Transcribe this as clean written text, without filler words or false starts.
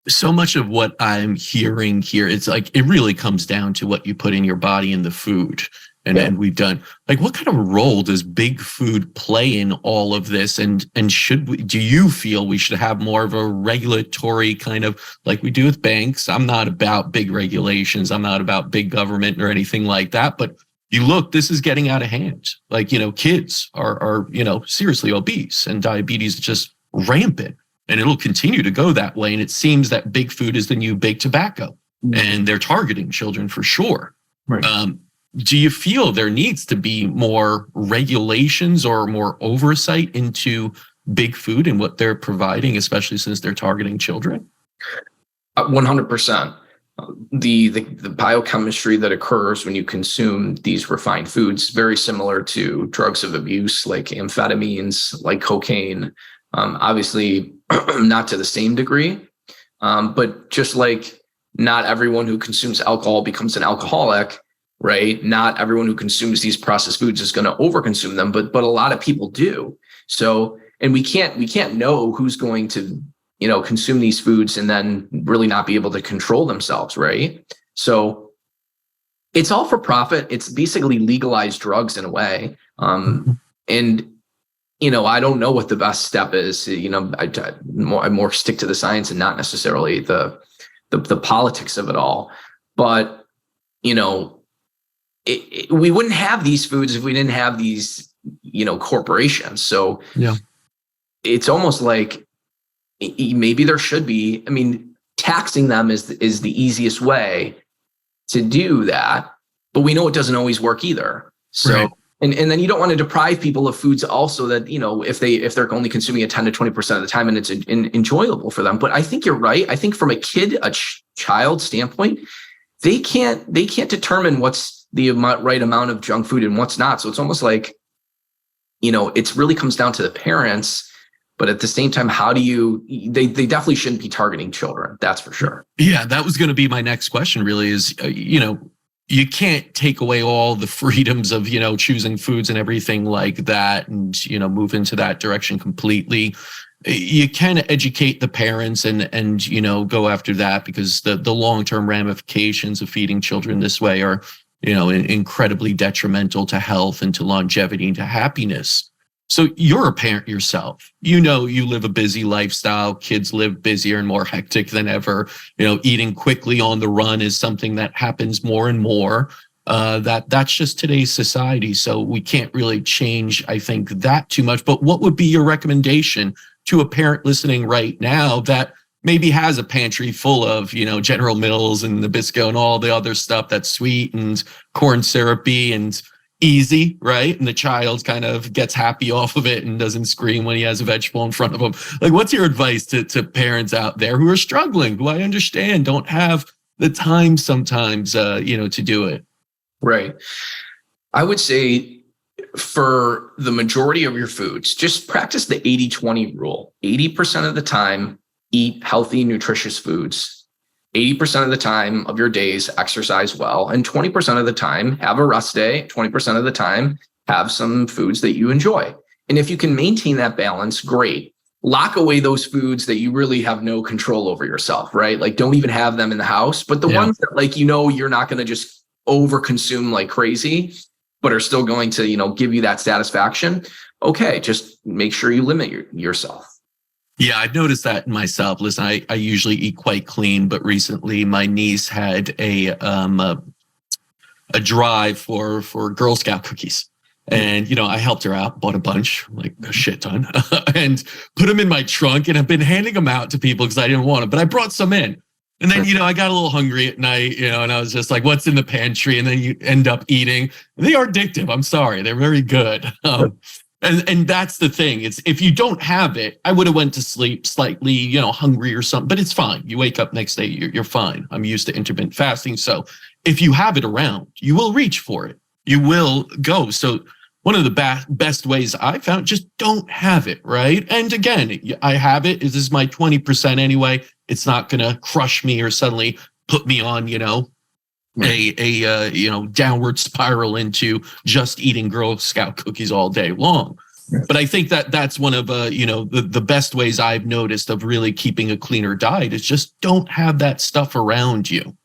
So much of what I'm hearing here, it's like it really comes down to what you put in your body and the food. And we've done like, what kind of role does big food play in all of this? And do you feel we should have more of a regulatory kind of like we do with banks? I'm not about big regulations. I'm not about big government or anything like that. But you look, this is getting out of hand. Like, kids are seriously obese, and diabetes is just rampant. And it'll continue to go that way. And it seems that big food is the new big tobacco, and they're targeting children for sure. Right. Do you feel there needs to be more regulations or more oversight into big food and what they're providing, especially since they're targeting children? 100%. The biochemistry that occurs when you consume these refined foods, very similar to drugs of abuse like amphetamines, like cocaine. Obviously, not to the same degree, but just like not everyone who consumes alcohol becomes an alcoholic, right? Not everyone who consumes these processed foods is going to overconsume them, but a lot of people do. So, and we can't know who's going to, consume these foods and then really not be able to control themselves, right? So it's all for profit. It's basically legalized drugs in a way. And I don't know what the best step is. I more stick to the science and not necessarily the politics of it all. But we wouldn't have these foods if we didn't have these corporations. So yeah, it's almost like maybe there should be. I mean, taxing them is the easiest way to do that. But we know it doesn't always work either. So. Right. And then you don't want to deprive people of foods also that, if they're only consuming it 10 to 20% of the time and it's enjoyable for them. But I think you're right. I think from a child standpoint, they can't determine what's the right amount of junk food and what's not. So it's almost like, it really comes down to the parents. But at the same time, they definitely shouldn't be targeting children. That's for sure. Yeah, that was going to be my next question really is, you can't take away all the freedoms of, choosing foods and everything like that and, move into that direction completely. You can educate the parents and go after that because the long-term ramifications of feeding children this way are, incredibly detrimental to health and to longevity and to happiness. So you're a parent yourself. You live a busy lifestyle. Kids live busier and more hectic than ever. Eating quickly on the run is something that happens more and more. That's just today's society. So we can't really change, I think, that too much. But what would be your recommendation to a parent listening right now that maybe has a pantry full of, General Mills and Nabisco and all the other stuff that's sweet and corn syrupy and easy, right? And the child kind of gets happy off of it and doesn't scream when he has a vegetable in front of him. Like, what's your advice to parents out there who are struggling, who I understand don't have the time sometimes, to do it? Right. I would say for the majority of your foods, just practice the 80-20 rule. 80% of the time, eat healthy, nutritious foods. 80% of the time of your days, exercise well, and 20% of the time, have a rest day. 20% of the time, have some foods that you enjoy. And if you can maintain that balance, great. Lock away those foods that you really have no control over yourself, right? Like, don't even have them in the house. But the ones that, you're not going to just overconsume like crazy, but are still going to, give you that satisfaction. Okay, just make sure you limit yourself. Yeah, I've noticed that in myself. Listen, I usually eat quite clean, but recently my niece had a drive for Girl Scout cookies. And, I helped her out, bought a bunch, like a shit ton, and put them in my trunk. And I've been handing them out to people because I didn't want them, but I brought some in. And then, I got a little hungry at night, and I was just like, what's in the pantry? And then you end up eating. They are addictive. I'm sorry. They're very good. And that's the thing. It's if you don't have it, I would have went to sleep slightly, hungry or something, but it's fine. You wake up next day, you're fine. I'm used to intermittent fasting. So if you have it around, you will reach for it. You will go. So one of the best ways I found, just don't have it, right? And again, I have it. This is my 20% anyway. It's not going to crush me or suddenly put me on, a downward spiral into just eating Girl Scout cookies all day long. But I think that that's one of the best ways I've noticed of really keeping a cleaner diet is just don't have that stuff around you.